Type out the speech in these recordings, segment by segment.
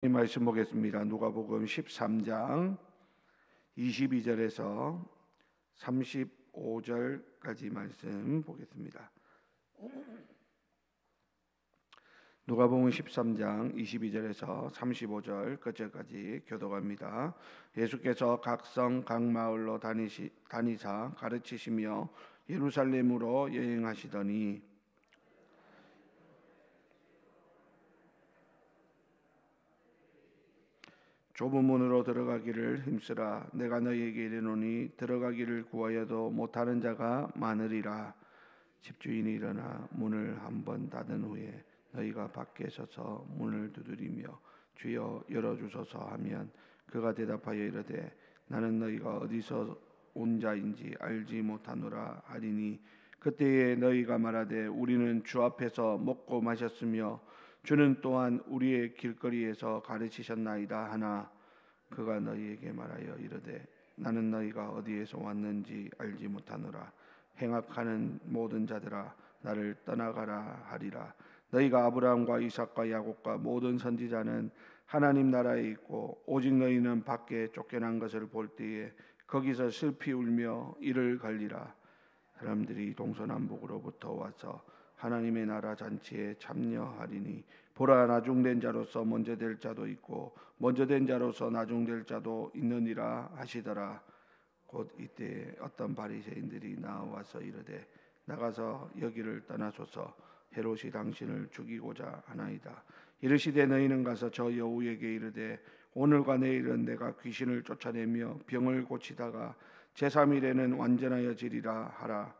이 말씀 보겠습니다. 누가복음 13장 22절에서 35절까지 말씀 보겠습니다. 누가복음 13장 22절에서 35절 끝절까지 교독합니다. 예수께서 각 성 각 마을로 다니사 가르치시며 예루살렘으로 여행하시더니 좁은 문으로 들어가기를 힘쓰라. 내가 너희에게 이르노니 들어가기를 구하여도 못하는 자가 많으리라. 집주인이 일어나 문을 한 번 닫은 후에 너희가 밖에 서서 문을 두드리며 주여 열어주소서 하면 그가 대답하여 이르되 나는 너희가 어디서 온 자인지 알지 못하노라 하리니 그때에 너희가 말하되 우리는 주 앞에서 먹고 마셨으며 주는 또한 우리의 길거리에서 가르치셨나이다 하나 그가 너희에게 말하여 이르되 나는 너희가 어디에서 왔는지 알지 못하노라. 행악하는 모든 자들아 나를 떠나가라 하리라. 너희가 아브라함과 이삭과 야곱과 모든 선지자는 하나님 나라에 있고 오직 너희는 밖에 쫓겨난 것을 볼 때에 거기서 슬피 울며 이를 갈리라. 사람들이 동서남북으로부터 와서 하나님의 나라 잔치에 참여하리니 보라 나중된 자로서 먼저 될 자도 있고 먼저 된 자로서 나중될 자도 있느니라 하시더라. 곧 이때 어떤 바리새인들이 나와서 이르되 나가서 여기를 떠나소서 헤롯이 당신을 죽이고자 하나이다. 이르시되 너희는 가서 저 여우에게 이르되 오늘과 내일은 내가 귀신을 쫓아내며 병을 고치다가 제3일에는 완전하여 지리라 하라.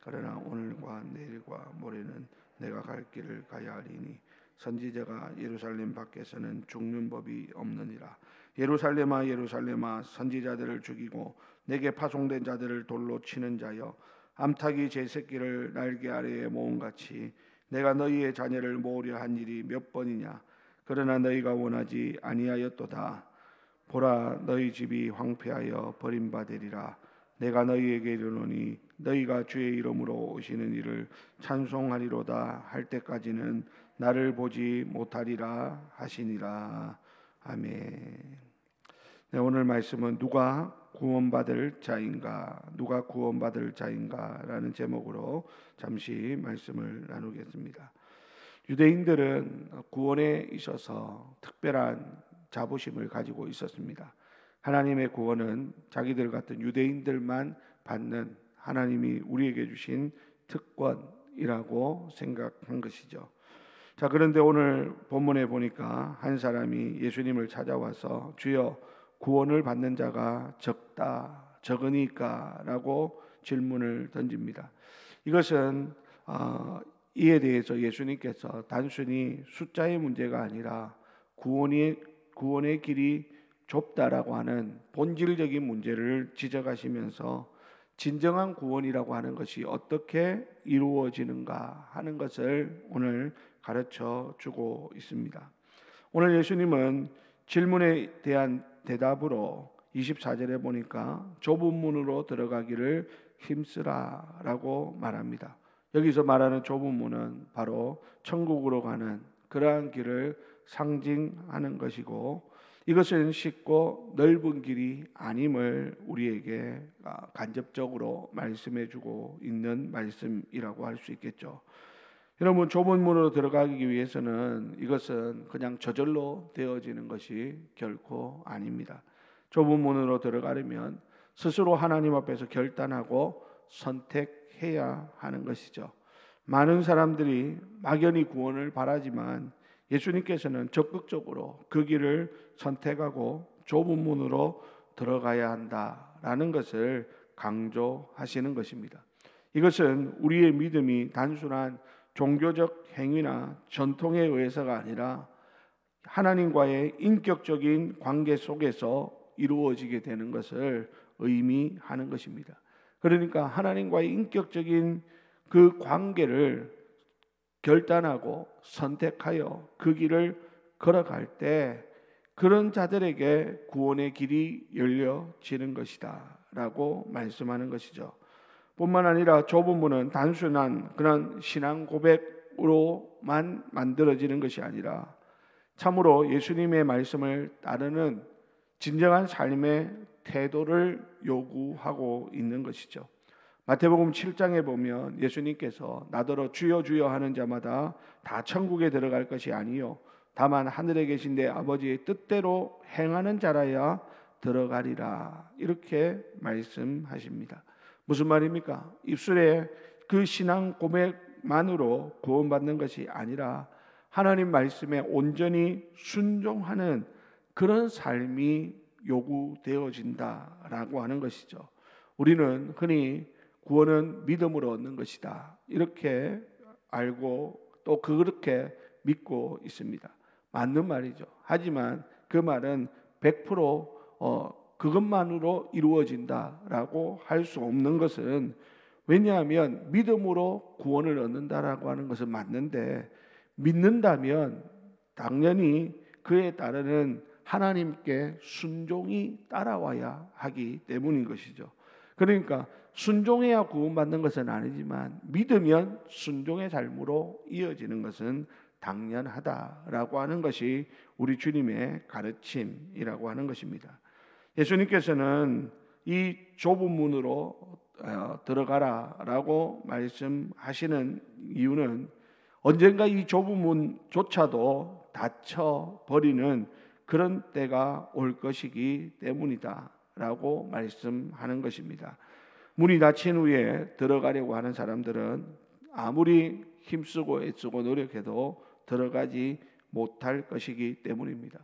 그러나 오늘과 내일과 모레는 내가 갈 길을 가야 하리니 선지자가 예루살렘 밖에서는 죽는 법이 없느니라. 예루살렘아 예루살렘아 선지자들을 죽이고 내게 파송된 자들을 돌로 치는 자여 암탉이 제 새끼를 날개 아래에 모음같이 내가 너희의 자녀를 모으려 한 일이 몇 번이냐. 그러나 너희가 원하지 아니하였도다. 보라 너희 집이 황폐하여 버림받으리라. 내가 너희에게 이르노니 너희가 주의 이름으로 오시는 이를 찬송하리로다 할 때까지는 나를 보지 못하리라 하시니라. 아멘. 네, 오늘 말씀은 누가 구원받을 자인가, 누가 구원받을 자인가라는 제목으로 잠시 말씀을 나누겠습니다. 유대인들은 구원에 있어서 특별한 자부심을 가지고 있었습니다. 하나님의 구원은 자기들 같은 유대인들만 받는 하나님이 우리에게 주신 특권이라고 생각한 것이죠. 자, 그런데 오늘 본문에 보니까 한 사람이 예수님을 찾아와서 주여 구원을 받는 자가 적으니까라고 질문을 던집니다. 이것은 이에 대해서 예수님께서 단순히 숫자의 문제가 아니라 구원의 길이 좁다라고 하는 본질적인 문제를 지적하시면서 진정한 구원이라고 하는 것이 어떻게 이루어지는가 하는 것을 오늘 가르쳐 주고 있습니다. 오늘 예수님은 질문에 대한 대답으로 24절에 보니까 좁은 문으로 들어가기를 힘쓰라라고 말합니다. 여기서 말하는 좁은 문은 바로 천국으로 가는 그러한 길을 상징하는 것이고 이것은 쉽고 넓은 길이 아님을 우리에게 간접적으로 말씀해 주고 있는 말씀이라고 할 수 있겠죠. 여러분, 좁은 문으로 들어가기 위해서는 이것은 그냥 저절로 되어지는 것이 결코 아닙니다. 좁은 문으로 들어가려면 스스로 하나님 앞에서 결단하고 선택해야 하는 것이죠. 많은 사람들이 막연히 구원을 바라지만 예수님께서는 적극적으로 그 길을 선택하고 좁은 문으로 들어가야 한다라는 것을 강조하시는 것입니다. 이것은 우리의 믿음이 단순한 종교적 행위나 전통에 의해서가 아니라 하나님과의 인격적인 관계 속에서 이루어지게 되는 것을 의미하는 것입니다. 그러니까 하나님과의 인격적인 그 관계를 결단하고 선택하여 그 길을 걸어갈 때 그런 자들에게 구원의 길이 열려지는 것이다 라고 말씀하는 것이죠. 뿐만 아니라 좁은 문은 단순한 그런 신앙 고백으로만 만들어지는 것이 아니라 참으로 예수님의 말씀을 따르는 진정한 삶의 태도를 요구하고 있는 것이죠. 마태복음 7장에 보면 예수님께서 나더러 주여 주여 하는 자마다 다 천국에 들어갈 것이 아니요 다만 하늘에 계신 내 아버지의 뜻대로 행하는 자라야 들어가리라, 이렇게 말씀하십니다. 무슨 말입니까? 입술에 그 신앙 고백만으로 구원받는 것이 아니라 하나님 말씀에 온전히 순종하는 그런 삶이 요구되어진다라고 하는 것이죠. 우리는 흔히 구원은 믿음으로 얻는 것이다, 이렇게 알고 또 그렇게 믿고 있습니다. 맞는 말이죠. 하지만 그 말은 100% 그것만으로 이루어진다라고 할 수 없는 것은, 왜냐하면 믿음으로 구원을 얻는다라고 하는 것은 맞는데, 믿는다면 당연히 그에 따르는 하나님께 순종이 따라와야 하기 때문인 것이죠. 그러니까 순종해야 구원받는 것은 아니지만 믿으면 순종의 삶으로 이어지는 것은 당연하다라고 하는 것이 우리 주님의 가르침이라고 하는 것입니다. 예수님께서는 이 좁은 문으로 들어가라라고 말씀하시는 이유는 언젠가 이 좁은 문조차도 닫혀버리는 그런 때가 올 것이기 때문이다라고 말씀하는 것입니다. 문이 닫힌 후에 들어가려고 하는 사람들은 아무리 힘쓰고 애쓰고 노력해도 들어가지 못할 것이기 때문입니다.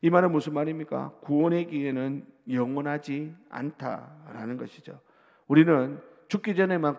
이 말은 무슨 말입니까? 구원의 기회는 영원하지 않다라는 것이죠. 우리는 죽기 전에만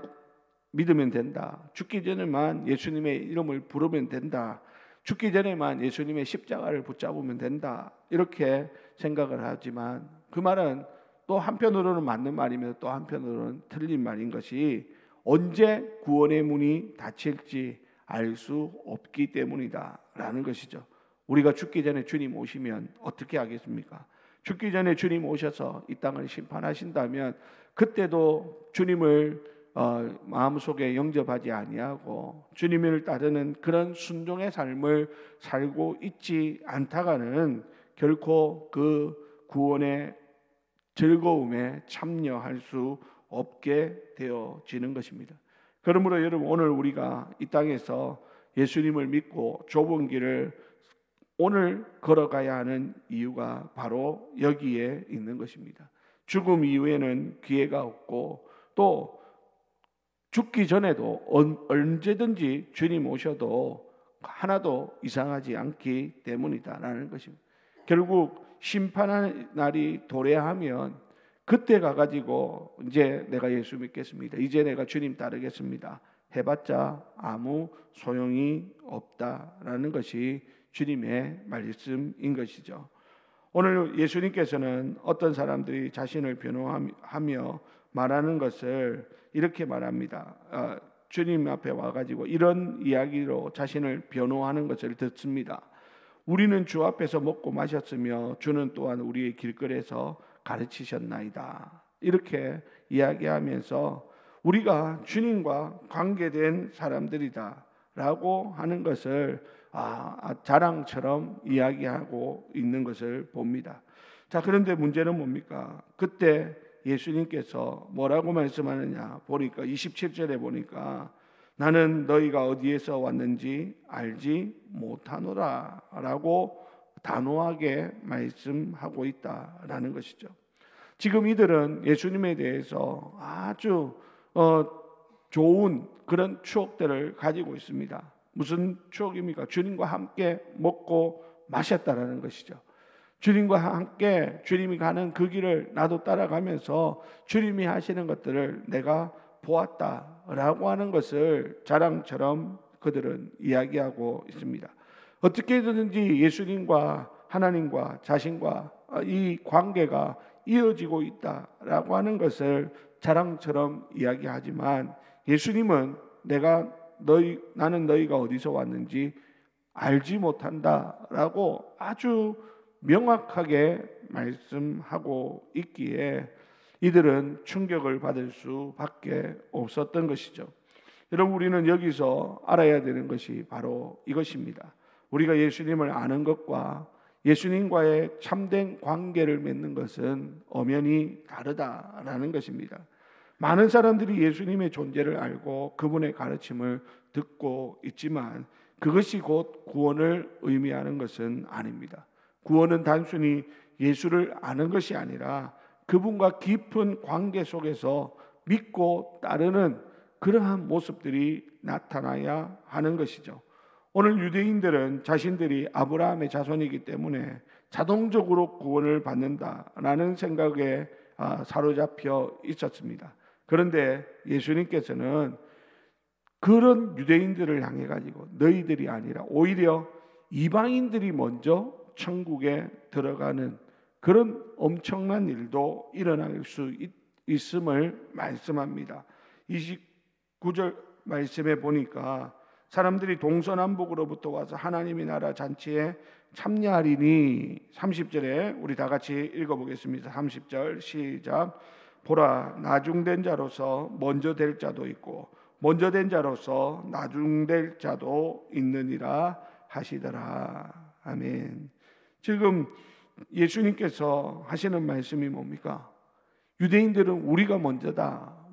믿으면 된다, 죽기 전에만 예수님의 이름을 부르면 된다, 죽기 전에만 예수님의 십자가를 붙잡으면 된다, 이렇게 생각을 하지만 그 말은 또 한편으로는 맞는 말이며 또 한편으로는 틀린 말인 것이, 언제 구원의 문이 닫힐지 알 수 없기 때문이다라는 것이죠. 우리가 죽기 전에 주님 오시면 어떻게 하겠습니까? 죽기 전에 주님 오셔서 이 땅을 심판하신다면 그때도 주님을 마음속에 영접하지 아니하고 주님을 따르는 그런 순종의 삶을 살고 있지 않다가는 결코 그 구원의 즐거움에 참여할 수 없게 되어지는 것입니다. 그러므로 여러분, 오늘 우리가 이 땅에서 예수님을 믿고 좁은 길을 오늘 걸어가야 하는 이유가 바로 여기에 있는 것입니다. 죽음 이후에는 기회가 없고 또 죽기 전에도 언제든지 주님 오셔도 하나도 이상하지 않기 때문이다라는 것입니다. 결국 심판의 날이 도래하면 그때 가가지고 이제 내가 예수 믿겠습니다, 이제 내가 주님 따르겠습니다 해봤자 아무 소용이 없다라는 것이 주님의 말씀인 것이죠. 오늘 예수님께서는 어떤 사람들이 자신을 변호하며 말하는 것을 이렇게 말합니다. 주님 앞에 와가지고 이런 이야기로 자신을 변호하는 것을 듣습니다. 우리는 주 앞에서 먹고 마셨으며 주는 또한 우리의 길거리에서 가르치셨나이다, 이렇게 이야기하면서 우리가 주님과 관계된 사람들이다 라고 하는 것을 자랑처럼 이야기하고 있는 것을 봅니다. 자, 그런데 문제는 뭡니까? 그때 예수님께서 뭐라고 말씀하느냐 보니까 27절에 보니까 나는 너희가 어디에서 왔는지 알지 못하노라 라고 단호하게 말씀하고 있다라는 것이죠. 지금 이들은 예수님에 대해서 아주 좋은 그런 추억들을 가지고 있습니다. 무슨 추억입니까? 주님과 함께 먹고 마셨다라는 것이죠. 주님과 함께 주님이 가는 그 길을 나도 따라가면서 주님이 하시는 것들을 내가 보았다라고 하는 것을 자랑처럼 그들은 이야기하고 있습니다. 어떻게든지 예수님과 하나님과 자신과 이 관계가 이어지고 있다라고 하는 것을 자랑처럼 이야기하지만 예수님은 나는 너희가 어디서 왔는지 알지 못한다라고 아주 명확하게 말씀하고 있기에 이들은 충격을 받을 수밖에 없었던 것이죠. 여러분, 우리는 여기서 알아야 되는 것이 바로 이것입니다. 우리가 예수님을 아는 것과 예수님과의 참된 관계를 맺는 것은 엄연히 다르다라는 것입니다. 많은 사람들이 예수님의 존재를 알고 그분의 가르침을 듣고 있지만 그것이 곧 구원을 의미하는 것은 아닙니다. 구원은 단순히 예수를 아는 것이 아니라 그분과 깊은 관계 속에서 믿고 따르는 그러한 모습들이 나타나야 하는 것이죠. 오늘 유대인들은 자신들이 아브라함의 자손이기 때문에 자동적으로 구원을 받는다라는 생각에 사로잡혀 있었습니다. 그런데 예수님께서는 그런 유대인들을 향해 가지고 너희들이 아니라 오히려 이방인들이 먼저 천국에 들어가는 그런 엄청난 일도 일어날 수 있음을 말씀합니다. 29절 말씀에 보니까 사람들이 동서남북으로부터 와서 하나님의 나라 잔치에 참여하리니 30절에 우리 다 같이 읽어보겠습니다. 30절 시작. 보라, 나중된 자로서 먼저 될 자도 있고 먼저 된 자로서 나중될 자도 있느니라 하시더라. 아멘. 지금 예수님께서 하시는 말씀이 뭡니까? 유대인들은 우리가 먼저다,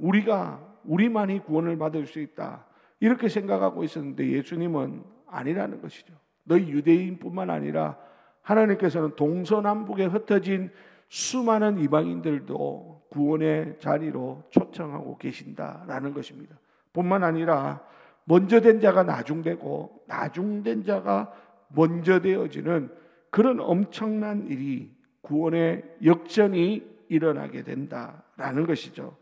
우리만이 구원을 받을 수 있다, 이렇게 생각하고 있었는데 예수님은 아니라는 것이죠. 너희 유대인뿐만 아니라 하나님께서는 동서남북에 흩어진 수많은 이방인들도 구원의 자리로 초청하고 계신다라는 것입니다. 뿐만 아니라 먼저 된 자가 나중되고 나중된 자가 먼저 되어지는 그런 엄청난 일이, 구원의 역전이 일어나게 된다라는 것이죠.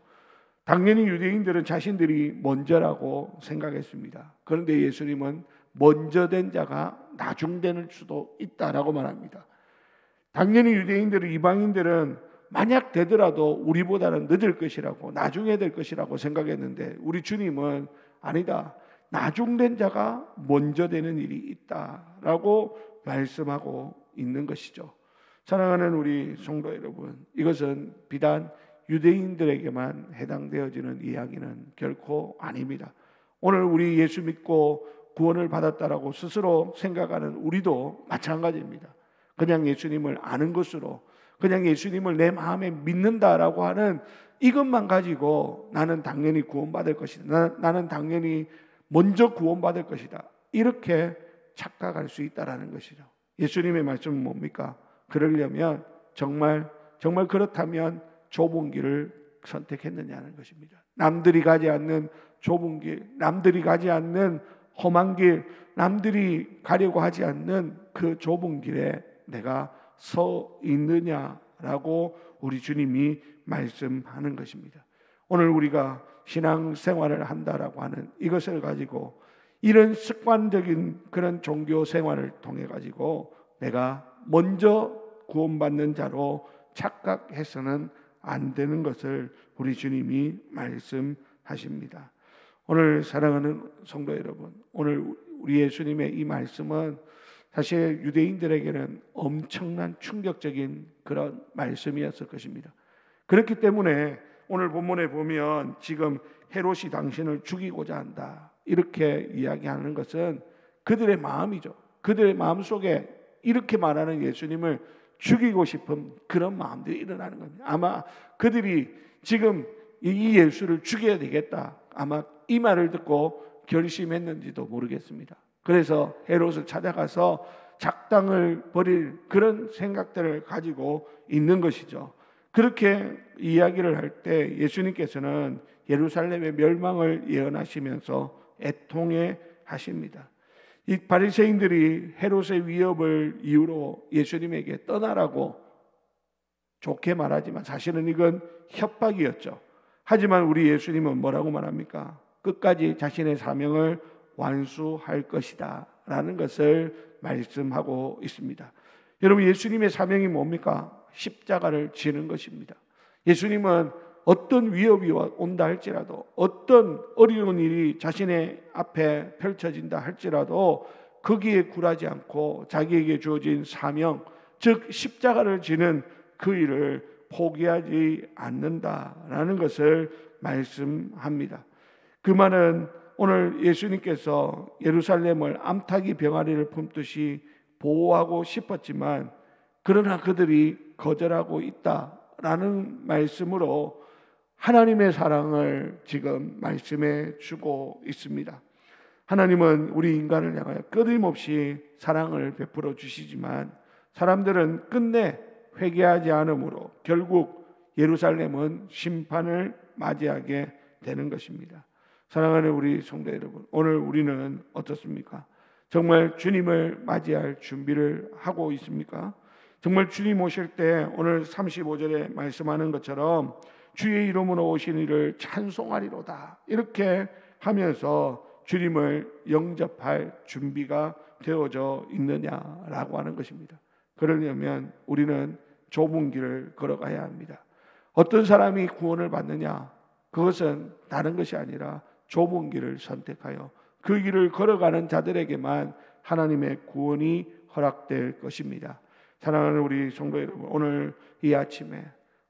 당연히 유대인들은 자신들이 먼저라고 생각했습니다. 그런데 예수님은 먼저 된 자가 나중될 수도 있다라고 말합니다. 당연히 유대인들은, 이방인들은 만약 되더라도 우리보다는 늦을 것이라고, 나중에 될 것이라고 생각했는데 우리 주님은 아니다, 나중된 자가 먼저 되는 일이 있다라고 말씀하고 있는 것이죠. 사랑하는 우리 성도 여러분, 이것은 비단 유대인들에게만 해당되어지는 이야기는 결코 아닙니다. 오늘 우리 예수 믿고 구원을 받았다라고 스스로 생각하는 우리도 마찬가지입니다. 그냥 예수님을 아는 것으로, 그냥 예수님을 내 마음에 믿는다라고 하는 이것만 가지고 나는 당연히 구원받을 것이다, 나는 당연히 먼저 구원받을 것이다, 이렇게 착각할 수 있다라는 것이죠. 예수님의 말씀은 뭡니까? 그러려면 정말 그렇다면 좁은 길을 선택했느냐는 것입니다. 남들이 가지 않는 좁은 길, 남들이 가지 않는 험한 길, 남들이 가려고 하지 않는 그 좁은 길에 내가 서 있느냐라고 우리 주님이 말씀하는 것입니다. 오늘 우리가 신앙생활을 한다라고 하는 이것을 가지고, 이런 습관적인 그런 종교 생활을 통해 가지고 내가 먼저 구원받는 자로 착각해서는 안 되는 것을 우리 주님이 말씀하십니다. 오늘 사랑하는 성도 여러분, 오늘 우리 예수님의 이 말씀은 사실 유대인들에게는 엄청난 충격적인 그런 말씀이었을 것입니다. 그렇기 때문에 오늘 본문에 보면 지금 헤롯이 당신을 죽이고자 한다, 이렇게 이야기하는 것은 그들의 마음이죠. 그들의 마음속에 이렇게 말하는 예수님을 죽이고 싶은 그런 마음들이 일어나는 겁니다. 아마 그들이 지금 이 예수를 죽여야 되겠다, 아마 이 말을 듣고 결심했는지도 모르겠습니다. 그래서 헤롯을 찾아가서 작당을 벌일 그런 생각들을 가지고 있는 것이죠. 그렇게 이야기를 할 때 예수님께서는 예루살렘의 멸망을 예언하시면서 애통해 하십니다. 이 바리새인들이 헤롯의 위협을 이유로 예수님에게 떠나라고 좋게 말하지만 사실은 이건 협박이었죠. 하지만 우리 예수님은 뭐라고 말합니까? 끝까지 자신의 사명을 완수할 것이다 라는 것을 말씀하고 있습니다. 여러분, 예수님의 사명이 뭡니까? 십자가를 지는 것입니다. 예수님은 어떤 위협이 온다 할지라도, 어떤 어려운 일이 자신의 앞에 펼쳐진다 할지라도 거기에 굴하지 않고 자기에게 주어진 사명, 즉 십자가를 지는 그 일을 포기하지 않는다라는 것을 말씀합니다. 그 말은 오늘 예수님께서 예루살렘을 암탉이 병아리를 품듯이 보호하고 싶었지만 그러나 그들이 거절하고 있다라는 말씀으로 하나님의 사랑을 지금 말씀해 주고 있습니다. 하나님은 우리 인간을 향하여 끊임없이 사랑을 베풀어 주시지만 사람들은 끝내 회개하지 않으므로 결국 예루살렘은 심판을 맞이하게 되는 것입니다. 사랑하는 우리 성도 여러분, 오늘 우리는 어떻습니까? 정말 주님을 맞이할 준비를 하고 있습니까? 정말 주님 오실 때 오늘 35절에 말씀하는 것처럼 주의 이름으로 오신 이를 찬송하리로다 이렇게 하면서 주님을 영접할 준비가 되어져 있느냐라고 하는 것입니다. 그러려면 우리는 좁은 길을 걸어가야 합니다. 어떤 사람이 구원을 받느냐? 그것은 다른 것이 아니라 좁은 길을 선택하여 그 길을 걸어가는 자들에게만 하나님의 구원이 허락될 것입니다. 사랑하는 우리 성도 여러분, 오늘 이 아침에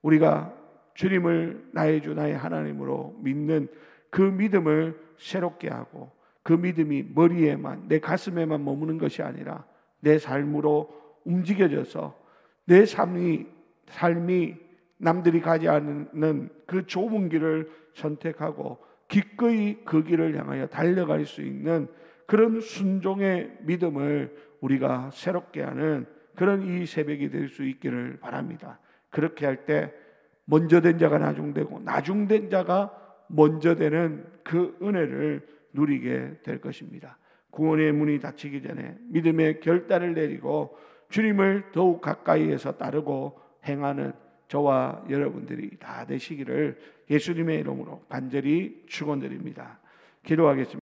우리가 주님을 나의 주 나의 하나님으로 믿는 그 믿음을 새롭게 하고 그 믿음이 머리에만 내 가슴에만 머무는 것이 아니라 내 삶으로 움직여져서 내 삶이 남들이 가지 않는 그 좁은 길을 선택하고 기꺼이 그 길을 향하여 달려갈 수 있는 그런 순종의 믿음을 우리가 새롭게 하는 그런 이 새벽이 될 수 있기를 바랍니다. 그렇게 할 때 먼저 된 자가 나중되고 나중된 자가 먼저 되는 그 은혜를 누리게 될 것입니다. 구원의 문이 닫히기 전에 믿음의 결단을 내리고 주님을 더욱 가까이에서 따르고 행하는 저와 여러분들이 다 되시기를 예수님의 이름으로 간절히 축원드립니다. 기도하겠습니다.